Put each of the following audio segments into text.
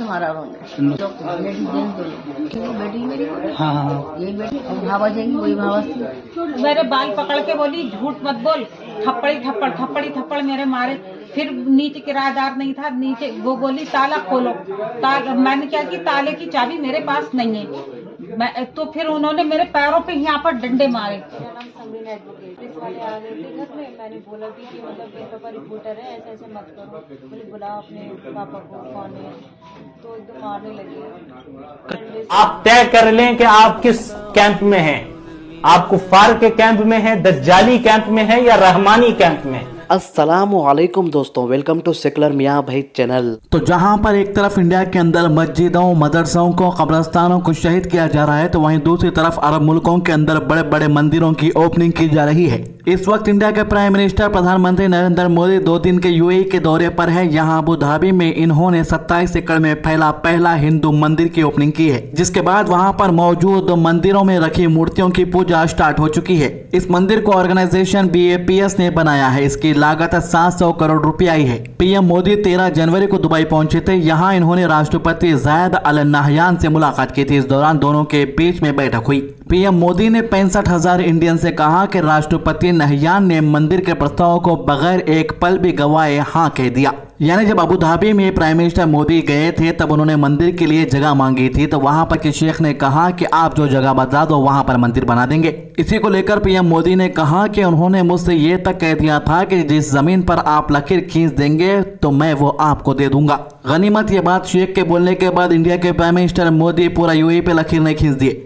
मारा उन्होंने। बेटी मेरी, हाँ यही बेटी और भावा जाएगी, वही भावा थी। मेरे बाल पकड़ के बोली झूठ मत बोल, थप्पड़ी थप्पड़ मेरे मारे। फिर नीचे किराएदार नहीं था, नीचे वो बोली ताला खोलो। मैंने क्या की, ताले की चाबी मेरे पास नहीं है। तो फिर उन्होंने मेरे पैरों पे यहाँ पर डंडे मारे। मेरा नाम समरीन एडवोकेट। पुलिस वाले आ गए थे घर में, मैंने बोला भी कि मतलब मेरे पापा रिपोर्टर है, ऐसे ऐसे मत करो। बोले बुलाओ अपने पापा को, कौन है। तो एकदम मारने लगे। आप तय कर लें कि आप किस कैंप में हैं। आप कुफार के कैंप में हैं, दज्जाली कैंप में हैं या रहमानी कैंप में। अस्सलामुअलैकुम दोस्तों, वेलकम टू सेकुलर मियाँ भाई चैनल। तो जहां पर एक तरफ इंडिया के अंदर मस्जिदों, मदरसों को, कब्रस्तानों को शहीद किया जा रहा है, तो वहीं दूसरी तरफ अरब मुल्कों के अंदर बड़े बड़े मंदिरों की ओपनिंग की जा रही है। इस वक्त इंडिया के प्राइम मिनिस्टर प्रधानमंत्री नरेंद्र मोदी 2 दिन के यूएई के दौरे पर है। यहाँ अबू धाबी में इन्होंने 27 एकड़ में फैला पहला हिंदू मंदिर की ओपनिंग की है, जिसके बाद वहाँ पर मौजूद मंदिरों में रखी मूर्तियों की पूजा स्टार्ट हो चुकी है। इस मंदिर को ऑर्गेनाइजेशन BAPS ने बनाया है। इसकी लागत 700 करोड़ रुपए आई है। पीएम मोदी 13 जनवरी को दुबई पहुंचे थे। यहाँ इन्होंने राष्ट्रपति जायद अल नहयान से मुलाकात की थी। इस दौरान दोनों के बीच में बैठक हुई। पीएम मोदी ने 65,000 इंडियन से कहा कि राष्ट्रपति नहयान ने मंदिर के प्रस्ताव को बगैर एक पल भी गवाए हाँ कह दिया। यानी जब अबू धाबी में प्राइम मिनिस्टर मोदी गए थे तब उन्होंने मंदिर के लिए जगह मांगी थी, तो वहां पर के शेख ने कहा कि आप जो जगह बता दो वहां पर मंदिर बना देंगे। इसी को लेकर पीएम मोदी ने कहा कि उन्होंने मुझसे ये तक कह दिया था कि जिस जमीन पर आप लकीर खींच देंगे तो मैं वो आपको दे दूंगा। गनीमत ये बात शेख के बोलने के बाद इंडिया के प्राइम मिनिस्टर मोदी पूरा यूएई पे लकीर नहीं खींच दिए।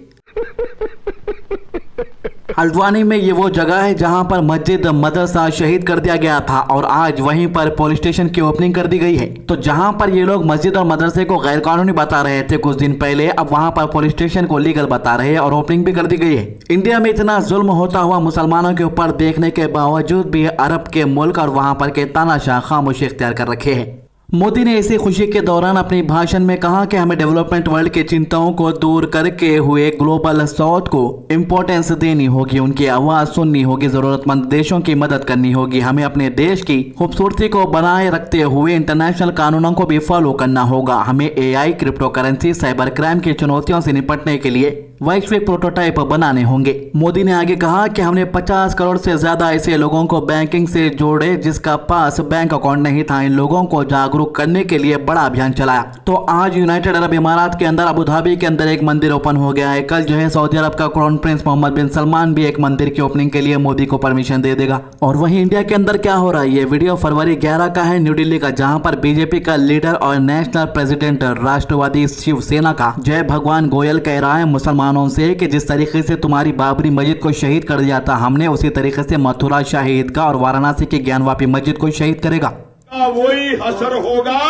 हल्द्वानी में ये वो जगह है जहां पर मस्जिद, मदरसा शहीद कर दिया गया था और आज वहीं पर पुलिस स्टेशन की ओपनिंग कर दी गई है। तो जहां पर ये लोग मस्जिद और मदरसे को गैर कानूनी बता रहे थे कुछ दिन पहले, अब वहां पर पुलिस स्टेशन को लीगल बता रहे हैं और ओपनिंग भी कर दी गई है। इंडिया में इतना जुल्म होता हुआ मुसलमानों के ऊपर देखने के बावजूद भी अरब के मुल्क और वहां पर के तानाशाह खामोशी इख्तियार कर रखे हैं। मोदी ने इसी खुशी के दौरान अपने भाषण में कहा कि हमें डेवलपमेंट वर्ल्ड की चिंताओं को दूर करके हुए ग्लोबल साउथ को इम्पोर्टेंस देनी होगी, उनकी आवाज सुननी होगी, जरूरतमंद देशों की मदद करनी होगी। हमें अपने देश की खूबसूरती को बनाए रखते हुए इंटरनेशनल कानूनों को भी फॉलो करना होगा। हमें AI, crypto currency, cyber crime की चुनौतियों से निपटने के लिए वैश्विक प्रोटोटाइप बनाने होंगे। मोदी ने आगे कहा कि हमने 50 करोड़ से ज्यादा ऐसे लोगों को बैंकिंग से जोड़े जिसका पास बैंक अकाउंट नहीं था। इन लोगों को जागरूक करने के लिए बड़ा अभियान चलाया। तो आज यूनाइटेड अरब इमारात के अंदर अबू धाबी के अंदर एक मंदिर ओपन हो गया है। कल जो है सऊदी अरब का क्राउन प्रिंस मोहम्मद बिन सलमान भी एक मंदिर की ओपनिंग के लिए मोदी को परमिशन दे देगा। और वहीं इंडिया के अंदर क्या हो रहा है, ये वीडियो फरवरी 11 का है, न्यू दिल्ली का, जहां पर बीजेपी का लीडर और नेशनल प्रेसिडेंट राष्ट्रवादी शिवसेना का जय भगवान गोयल कह रहा है मुसलमानों से कि जिस तरीके से तुम्हारी बाबरी मस्जिद को शहीद कर दिया था हमने, उसी तरीके से मथुरा शाही ईदगाह और वाराणसी की ज्ञानवापी मस्जिद को शहीद करेगा। वही हसर होगा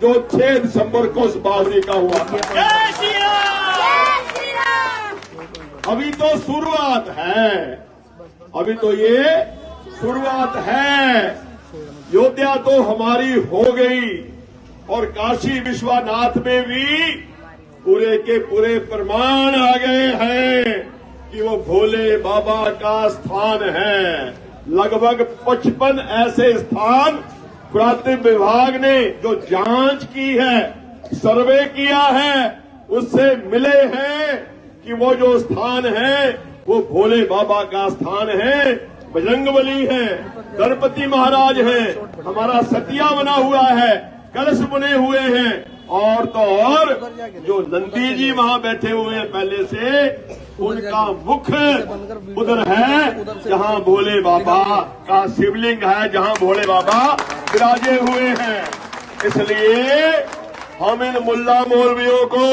जो 6 दिसंबर को उस बाबरी का हुआ था। अभी तो शुरुआत है, अभी तो ये शुरुआत है। योद्धा तो हमारी हो गई और काशी विश्वनाथ में भी पूरे के पूरे प्रमाण आ गए हैं कि वो भोले बाबा का स्थान है। लगभग 55 ऐसे स्थान पुरातत्व विभाग ने जो जांच की है, सर्वे किया है, उससे मिले हैं कि वो जो स्थान है वो भोले बाबा का स्थान है, बजरंगबली है, गणपति महाराज है, हमारा सतिया बना हुआ है, कलश बने हुए हैं और तो और जो नंदी जी वहां बैठे हुए हैं पहले से, उनका मुख उधर है जहां भोले बाबा का शिवलिंग है, जहां भोले बाबा विराजे हुए हैं। इसलिए हम इन मुल्ला मौलवियों को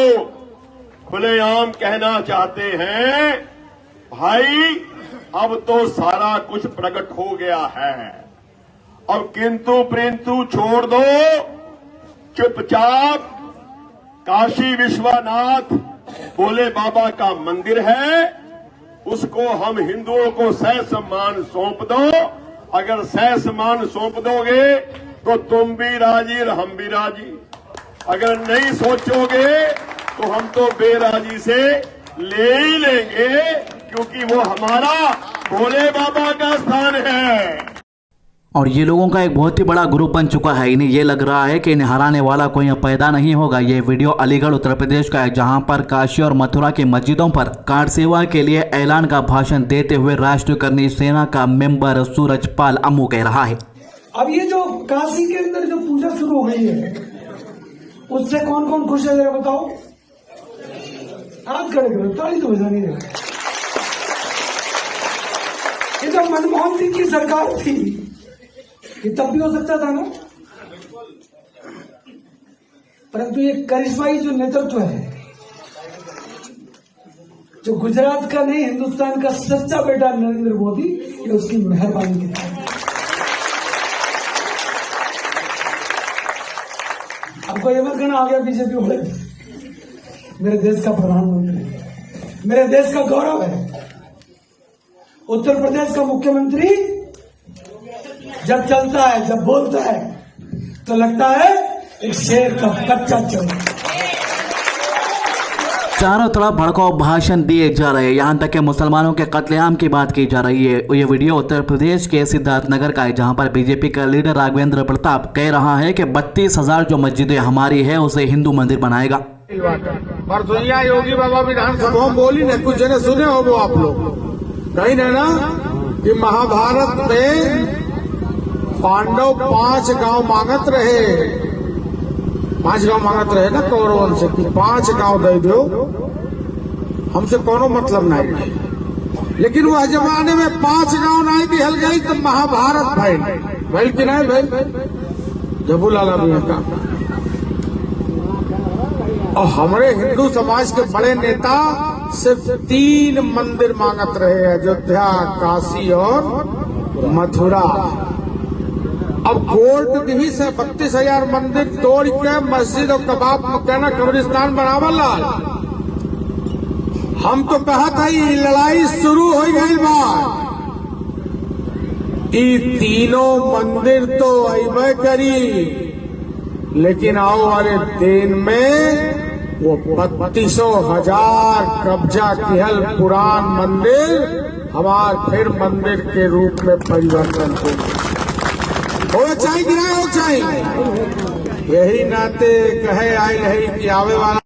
खुलेआम कहना चाहते हैं, भाई अब तो सारा कुछ प्रकट हो गया है, अब किंतु परंतु छोड़ दो। चुपचाप काशी विश्वनाथ भोले बाबा का मंदिर है, उसको हम हिंदुओं को सह सम्मान सौंप दो। अगर सह सम्मान सौंप दोगे तो तुम भी राजी और हम भी राजी। अगर नहीं सोचोगे तो हम तो बेराजी से ले ही लेंगे, क्योंकि वो हमारा भोले बाबा का स्थान है। और ये लोगों का एक बहुत ही बड़ा ग्रुप बन चुका है। इन्हें ये लग रहा है कि इन्हें हराने वाला कोई पैदा नहीं होगा। ये वीडियो अलीगढ़ उत्तर प्रदेश का है, जहां पर काशी और मथुरा की मस्जिदों पर कार सेवा के लिए ऐलान का भाषण देते हुए राष्ट्रकर्मी सेना का मेंबर सूरजपाल अम्मू कह रहा है, अब ये जो काशी के अंदर जो पूजा शुरू हो गई है, उससे कौन कौन खुश है जरा बताओ। हाथ खड़े करो, ताली तो बजानी है। ये जो मनमोहन सिंह की सरकार थी, ये तब भी हो सकता था ना, परंतु ये करिश्माई जो नेतृत्व है, जो गुजरात का नहीं हिंदुस्तान का सच्चा बेटा नरेंद्र मोदी, ये उसकी मेहरबानी की है। आपको ये मत कहना आ गया बीजेपी वाले, मेरे देश का प्रधानमंत्री, मेरे देश का गौरव है। उत्तर प्रदेश का मुख्यमंत्री जब चलता है, जब बोलता है, तो लगता है एक शेर का कच्चा चल। चारों तरफ भड़काऊ भाषण दिए जा रहे हैं। यहाँ तक कि मुसलमानों के कत्लेआम की बात की जा रही है। ये वीडियो उत्तर प्रदेश के सिद्धार्थनगर का है, जहाँ पर बीजेपी का लीडर राघवेंद्र प्रताप कह रहा है कि 32,000 जो मस्जिदें हमारी है उसे हिंदू मंदिर बनाएगा। परसों योगी बाबा विधानसभा में बोली न, कुछ जने सुने हो वो आप लोग कहीं ना कि महाभारत में पांडव 5 गांव मांगत रहे, 5 गांव मांगत रहे ना कौरवन से कि 5 गांव दे दो, हमसे कोनो मतलब नहीं। लेकिन वह जमाने में 5 गांव नहीं दिहल गई तो महाभारत भइल कि नहीं भइल, जबूलाला भी का। और हमारे हिंदू समाज के बड़े नेता सिर्फ 3 मंदिर मांगत रहे, अयोध्या, काशी और मथुरा। अब कोर्ट दी से 32,000 मंदिर तोड़ के मस्जिद और कबाब कहना कब्रिस्तान बनावल। हम तो कहा था ये लड़ाई शुरू हो गई बा, ये तीनों मंदिर तो अबे करी, लेकिन आओ वाले दिन में वो 32,000 कब्जा किहल पुरान मंदिर हमार फिर मंदिर के रूप में परिवर्तन हो चाहिए कि नहीं हो चाहिए। यही नाते कहे आए रही कि आवे वाला।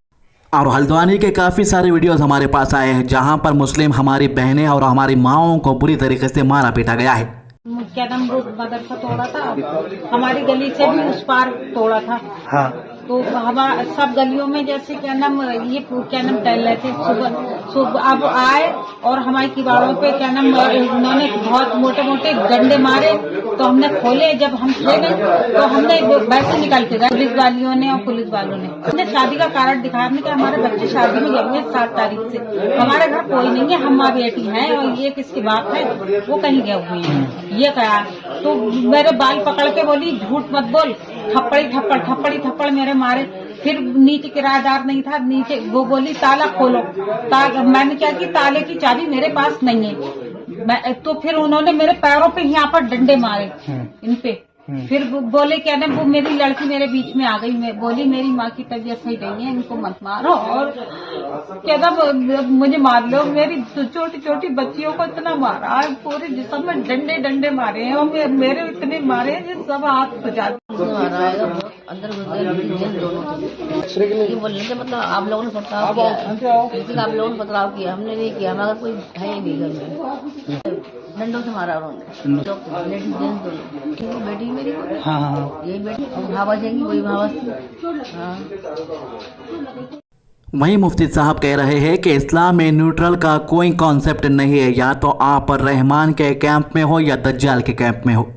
और हल्द्वानी के काफी सारे वीडियोस हमारे पास आए हैं, जहां पर मुस्लिम हमारी बहनें और हमारी माओं को बुरी तरीके से मारा पीटा गया है। क्या नाम मदरसा तोड़ा था, हमारी गली से भी उस पार तोड़ा था। हाँ। तो हमारे सब गलियों में जैसे क्या नाम ये क्या नाम टहल रहे थे सुबह अब आए और हमारी किवाड़ों पे क्या नाम उन्होंने बहुत मोटे मोटे डंडे मारे। तो हमने खोले, जब हम खेले तो हमने वैसे निकल के गए, पुलिस वालियों ने और पुलिस वालों ने हमने शादी का कार्ड दिखाया, हमने कहा हमारे बच्चे शादी में गए हुए 7 तारीख से, हमारे घर कोई नहीं है, हम माँ बेटी हैं और ये किसकी बात है, वो कहीं गए हुए हैं, ये कहा। तो मेरे बाल पकड़ के बोली झूठ मत बोल, थप्पड़ी थप्पड़ मेरे मारे। फिर नीचे किराएदार नहीं था, नीचे वो बोली ताला खोलो, मैंने क्या की ताले की चाबी मेरे पास नहीं है। तो फिर उन्होंने मेरे पैरों पे यहाँ पर डंडे मारे इन पे। फिर बोले क्या ना वो मेरी लड़की मेरे बीच में आ गई, मैं बोली मेरी माँ की तबीयत सही नहीं है, इनको मत मारो और क्या ना मुझे मार लो। मेरी छोटी छोटी बच्चियों को इतना मारा है, पूरे जिस्म में डंडे डंडे मारे हैं और मेरे इतने मारे हैं जो सब हाथ बजा अंदर बोलने से मतलब आप लोगों ने पथराव किया, आप लोगों ने पथराव किया, हमने नहीं किया, मगर कोई है ही नहीं घर में, डंडों से मारा उन्होंने। लेडीज जेंट्स दोनों, बेटी मेरी यही बेटी भावा जाएंगी, वही भावा। वहीं मुफ्ती साहब कह रहे हैं कि इस्लाम में न्यूट्रल का कोई कॉन्सेप्ट नहीं है, या तो आप रहमान के कैंप में हो या दज्जाल के कैंप में हो।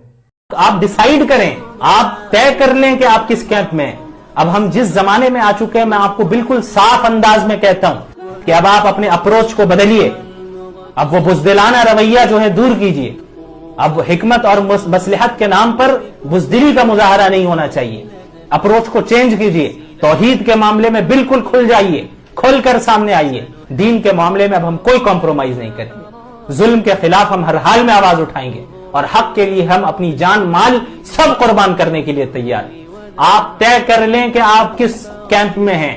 आप डिसाइड करें, आप तय कर लें कि आप किस कैंप में हैं। अब हम जिस जमाने में आ चुके हैं, मैं आपको बिल्कुल साफ अंदाज में कहता हूं कि अब आप अपने अप्रोच को बदलिए। अब वो बुज़दिलाना रवैया जो है दूर कीजिए। अब हिकमत और मसलहत के नाम पर बुज़दिली का मुजाहरा नहीं होना चाहिए। अप्रोच को चेंज कीजिए। तौहीद के मामले में बिल्कुल खुल जाइए, खुलकर सामने आइए। दीन के मामले में अब हम कोई कॉम्प्रोमाइज नहीं करेंगे। जुल्म के खिलाफ हम हर हाल में आवाज उठाएंगे और हक के लिए हम अपनी जान माल सब कुर्बान करने के लिए तैयार हैं। आप तय कर लें कि आप किस कैंप में हैं।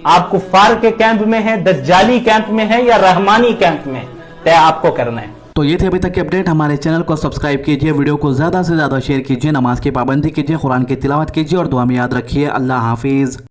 आप कुफार के कैंप में हैं, दज्जाली कैंप में हैं या रहमानी कैंप में, तय आपको करना है। तो ये थे अभी तक के अपडेट। हमारे चैनल को सब्सक्राइब कीजिए, वीडियो को ज़्यादा से ज़्यादा शेयर कीजिए, नमाज की पाबंदी कीजिए, कुरान की तिलावत कीजिए और दुआ में याद रखिए। अल्लाह हाफिज़।